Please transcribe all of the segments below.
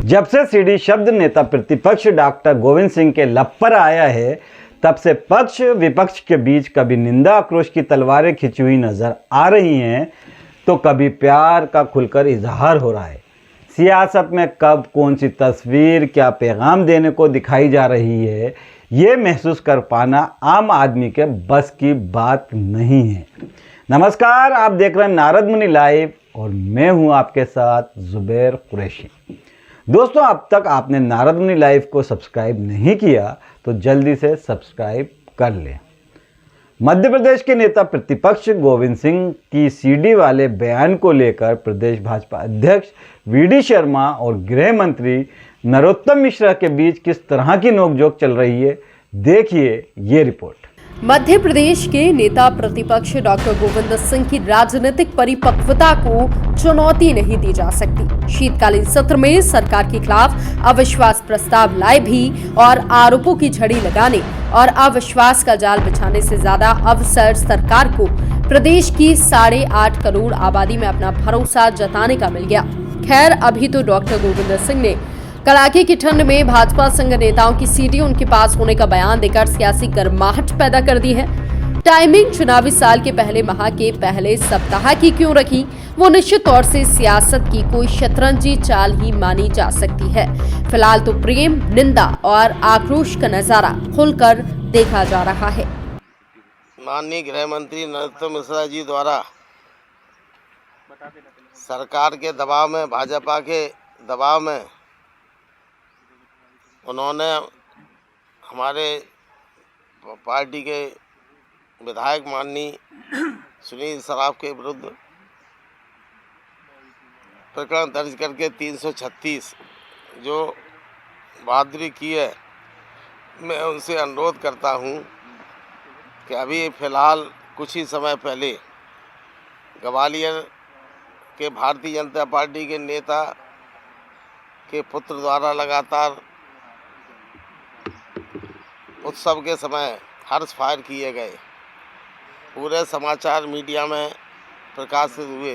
जब से सीडी शब्द नेता प्रतिपक्ष डॉक्टर गोविंद सिंह के लब पर आया है, तब से पक्ष विपक्ष के बीच कभी निंदा आक्रोश की तलवारें खिंची हुई नजर आ रही हैं, तो कभी प्यार का खुलकर इजहार हो रहा है। सियासत में कब कौन सी तस्वीर क्या पैगाम देने को दिखाई जा रही है, ये महसूस कर पाना आम आदमी के बस की बात नहीं है। नमस्कार, आप देख रहे हैं नारद मुनि लाइव और मैं हूं आपके साथ जुबैर कुरैशी। दोस्तों, अब तक आपने नारद मुनि लाइव को सब्सक्राइब नहीं किया तो जल्दी से सब्सक्राइब कर लें। मध्य प्रदेश के नेता प्रतिपक्ष गोविंद सिंह की सीडी वाले बयान को लेकर प्रदेश भाजपा अध्यक्ष वीडी शर्मा और गृह मंत्री नरोत्तम मिश्रा के बीच किस तरह की नोकझोंक चल रही है, देखिए ये रिपोर्ट। मध्य प्रदेश के नेता प्रतिपक्ष डॉक्टर गोविंद सिंह की राजनीतिक परिपक्वता को चुनौती नहीं दी जा सकती। शीतकालीन सत्र में सरकार के खिलाफ अविश्वास प्रस्ताव लाए भी और आरोपों की झड़ी लगाने और अविश्वास का जाल बिछाने से ज्यादा अवसर सरकार को प्रदेश की 8.5 करोड़ आबादी में अपना भरोसा जताने का मिल गया। खैर, अभी तो डॉक्टर गोविंद सिंह ने कड़ाके की ठंड में भाजपा संघ नेताओं की सीडी उनके पास होने का बयान देकर सियासी गर्माहट पैदा कर दी है। टाइमिंग चुनावी साल के पहले माह के पहले सप्ताह की क्यों रखी, वो निश्चित तौर से सियासत की कोई शतरंजी चाल ही मानी जा सकती है। फिलहाल तो प्रेम, निंदा और आक्रोश का नजारा खुलकर देखा जा रहा है। माननीय गृह मंत्री नरोत्तम मिश्रा जी द्वारा सरकार के दबाव में, भाजपा के दबाव में उन्होंने हमारे पार्टी के विधायक माननीय सुनील सराफ के विरुद्ध प्रकरण दर्ज करके 336 जो बहादुरी की है, मैं उनसे अनुरोध करता हूं कि अभी फ़िलहाल कुछ ही समय पहले ग्वालियर के भारतीय जनता पार्टी के नेता के पुत्र द्वारा लगातार उत्सव के समय हर्ष फायर किए गए, पूरे समाचार मीडिया में प्रकाशित हुए।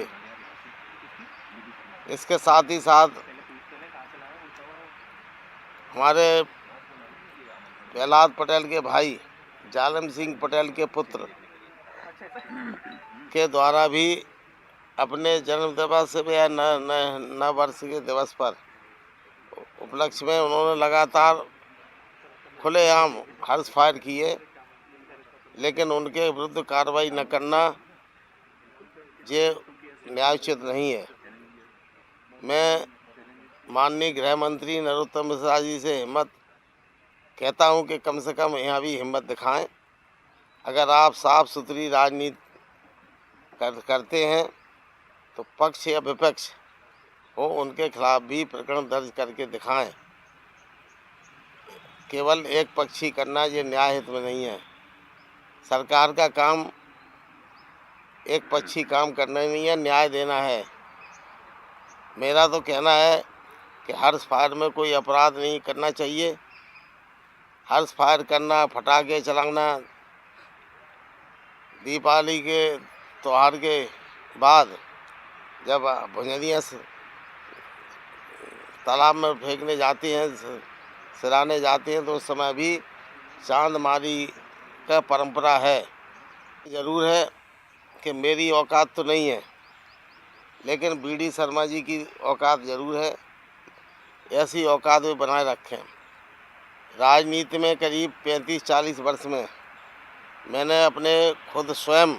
इसके साथ ही साथ हमारे प्रहलाद पटेल के भाई जालम सिंह पटेल के पुत्र के द्वारा भी अपने जन्म दिवस या नव वर्ष के दिवस पर उपलक्ष्य में उन्होंने लगातार खुलेआम हर्ष फायर किए, लेकिन उनके विरुद्ध कार्रवाई न करना ये न्यायोचित नहीं है। मैं माननीय गृह मंत्री नरोत्तम मिश्रा जी से हिम्मत कहता हूं कि कम से कम यहाँ भी हिम्मत दिखाएं। अगर आप साफ सुथरी राजनीति करते हैं तो पक्ष या विपक्ष हो, उनके खिलाफ भी प्रकरण दर्ज करके दिखाएं। केवल एक पक्षी करना ये न्याय हित में नहीं है। सरकार का काम एक पक्षी काम करना नहीं है, न्याय देना है। मेरा तो कहना है कि हर्ष फायर में कोई अपराध नहीं करना चाहिए। हर्ष फायर करना, पटाखे चलाना, दीपावली के त्यौहार के बाद जब भुंजरियाँ तालाब में फेंकने जाती हैं, सिराने जाते हैं, तो उस समय भी चांदमारी का परंपरा है। ज़रूर है कि मेरी औकात तो नहीं है, लेकिन वीडी शर्मा जी की औकात ज़रूर है। ऐसी औकात वे बनाए रखें। राजनीति में करीब 35-40 वर्ष में मैंने अपने खुद स्वयं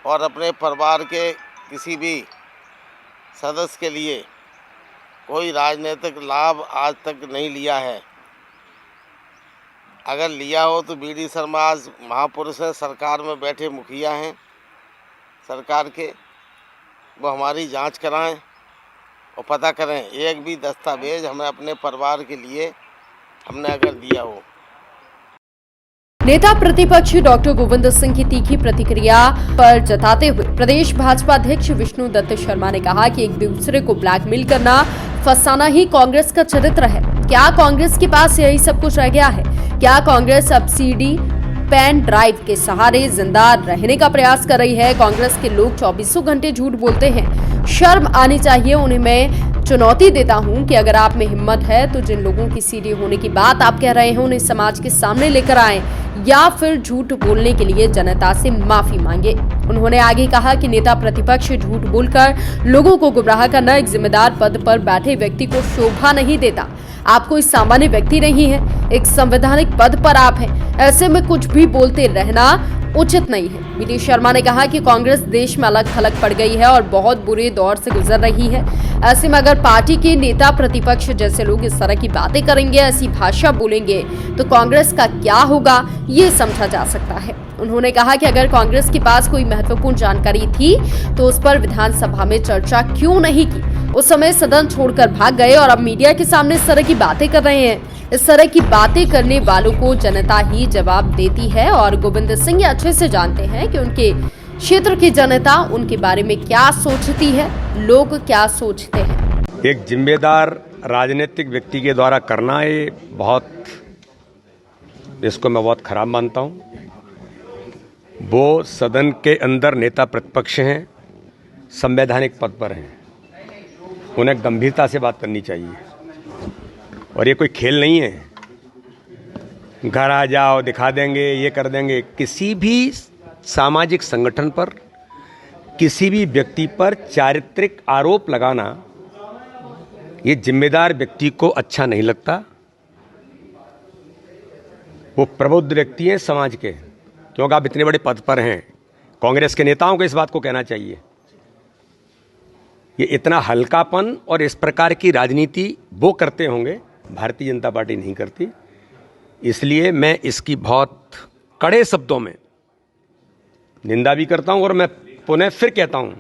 और अपने परिवार के किसी भी सदस्य के लिए कोई राजनीतिक लाभ आज तक नहीं लिया है। अगर लिया हो तो वीडी शर्मा आज महापुरुष हैं, सरकार में बैठे मुखिया हैं सरकार के। वो हमारी जांच कराएं और पता करें एक भी दस्तावेज हमें अपने परिवार के लिए हमने अगर दिया हो। नेता प्रतिपक्ष डॉक्टर गोविंद सिंह की तीखी प्रतिक्रिया पर जताते हुए प्रदेश भाजपा अध्यक्ष विष्णु दत्त शर्मा ने कहा कि एक दूसरे को ब्लैकमेल करना, फंसाना ही कांग्रेस का चरित्र है। क्या कांग्रेस के पास यही सब कुछ रह गया है? क्या कांग्रेस अब सीडी पेन ड्राइव के सहारे जिंदा रहने का प्रयास कर रही है? कांग्रेस के लोग 24 घंटे झूठ बोलते हैं शर्म आनी चाहिए। उन्हें मैं चुनौती देता हूं कि अगर आप में हिम्मत है तो जिन लोगों की सीडी होने की बात आप कह रहे हैं उन्हें समाज के सामने लेकर आएं या फिर झूठ बोलने के लिए जनता से माफी मांगे। उन्होंने आगे कहा कि नेता प्रतिपक्ष झूठ बोलकर लोगों को गुमराह करना एक जिम्मेदार पद पर बैठे व्यक्ति को शोभा नहीं देता। आप कोई सामान्य व्यक्ति नहीं है, एक संवैधानिक पद पर आप हैं, ऐसे में कुछ भी बोलते रहना उचित नहीं है। वी.डी. शर्मा ने कहा कि कांग्रेस देश में अलग थलग पड़ गई है और बहुत बुरे दौर से गुजर रही है। ऐसे में अगर पार्टी के नेता प्रतिपक्ष जैसे लोग इस तरह की बातें करेंगे, ऐसी भाषा बोलेंगे तो कांग्रेस का क्या होगा ये समझा जा सकता है। उन्होंने कहा कि अगर कांग्रेस के पास कोई महत्वपूर्ण जानकारी थी तो उस पर विधानसभा में चर्चा क्यों नहीं की। उस समय सदन छोड़कर भाग गए और अब मीडिया के सामने इस तरह की बातें कर रहे हैं। इस तरह की बातें करने वालों को जनता ही जवाब देती है और गोविंद सिंह अच्छे से जानते हैं कि उनके क्षेत्र की जनता उनके बारे में क्या सोचती है, लोग क्या सोचते हैं। एक जिम्मेदार राजनीतिक व्यक्ति के द्वारा करना ये इसको मैं बहुत खराब मानता हूं। वो सदन के अंदर नेता प्रतिपक्ष हैं, संवैधानिक पद पर हैं, उन्हें गंभीरता से बात करनी चाहिए और ये कोई खेल नहीं है। घर आ जाओ, दिखा देंगे, ये कर देंगे। किसी भी सामाजिक संगठन पर, किसी भी व्यक्ति पर चारित्रिक आरोप लगाना ये जिम्मेदार व्यक्ति को अच्छा नहीं लगता। वो प्रबुद्ध व्यक्ति हैं समाज के, क्योंकि आप इतने बड़े पद पर हैं। कांग्रेस के नेताओं को इस बात को कहना चाहिए। ये इतना हल्कापन और इस प्रकार की राजनीति वो करते होंगे, भारतीय जनता पार्टी नहीं करती। इसलिए मैं इसकी बहुत कड़े शब्दों में निंदा भी करता हूं और मैं पुनः फिर कहता हूं,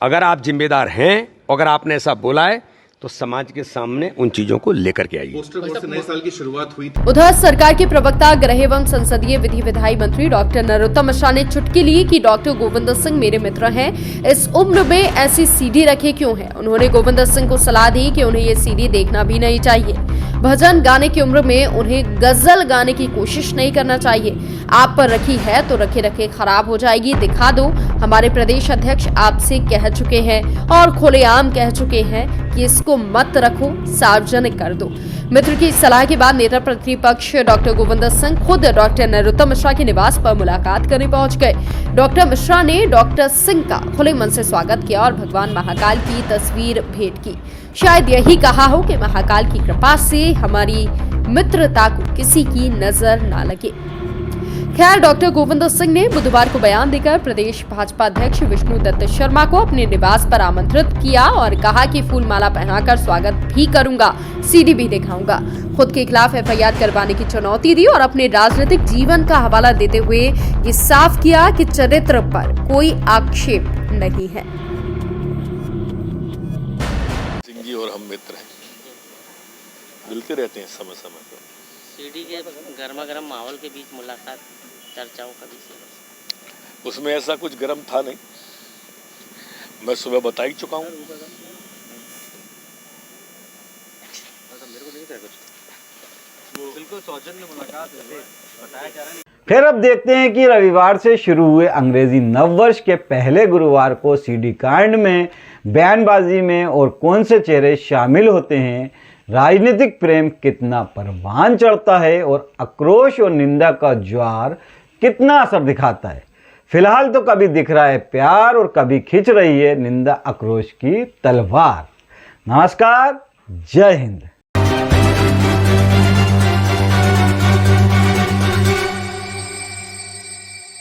अगर आप जिम्मेदार हैं, अगर आपने ऐसा बोला है तो समाज के सामने उन चीजों को लेकर के आइए। नए साल की शुरुआत हुई थी। उधर सरकार के प्रवक्ता गृह एवं संसदीय विधि विधायी मंत्री डॉक्टर नरोत्तम मिश्रा ने चुटकी ली कि डॉक्टर गोविंद सिंह मेरे मित्र हैं, इस उम्र में ऐसी सीडी रखे क्यों है। उन्होंने गोविंद सिंह को सलाह दी कि उन्हें ये सीडी देखना भी नहीं चाहिए। भजन गाने की उम्र में उन्हें गजल गाने की कोशिश नहीं करना चाहिए। आप पर रखी है तो रखे रखे खराब हो जाएगी, दिखा दो। हमारे प्रदेश अध्यक्ष आपसे कह चुके हैं और खुलेआम कह चुके हैं कि इसको मत रखो, सार्वजनिक कर दो। मित्र की सलाह के बाद नेता प्रतिपक्ष डॉक्टर गोविंद सिंह खुद डॉक्टर नरोत्तम मिश्रा के निवास पर मुलाकात करने पहुंच गए। डॉक्टर मिश्रा ने डॉक्टर सिंह का खुले मन से स्वागत किया और भगवान महाकाल की तस्वीर भेंट की। शायद यही कहा हो कि महाकाल की कृपा से हमारी मित्रता को किसी की नजर ना लगे। खैर, डॉक्टर गोविंद सिंह ने बुधवार को बयान देकर प्रदेश भाजपा अध्यक्ष विष्णुदत्त शर्मा को अपने निवास पर आमंत्रित किया और कहा कि फूल माला पहनाकर स्वागत भी करूंगा, सीडी भी दिखाऊंगा। खुद के खिलाफ एफआईआर करवाने की चुनौती दी और अपने राजनीतिक जीवन का हवाला देते हुए ये साफ किया कि चरित्र पर कोई आक्षेप नहीं है। सिंह जी और हम मित्र हैं, मिलते रहते हैं समय समय पर। सीडी के गर्मा गर्म माहौल के बीच मुलाकात, चर्चाओं का विषय, उसमें ऐसा कुछ गर्म था नहीं, मैं सुबह बता ही चुका हूँ। बिल्कुल सौजन्य मुलाकात बताया जा रहा है। फिर अब देखते हैं कि रविवार से शुरू हुए अंग्रेजी नववर्ष के पहले गुरुवार को सीडी कांड में, बयानबाजी में और कौन से चेहरे शामिल होते हैं। राजनीतिक प्रेम कितना परवान चढ़ता है और आक्रोश और निंदा का ज्वार कितना असर दिखाता है। फिलहाल तो कभी दिख रहा है प्यार और कभी खिंच रही है निंदा आक्रोश की तलवार। नमस्कार, जय हिंद।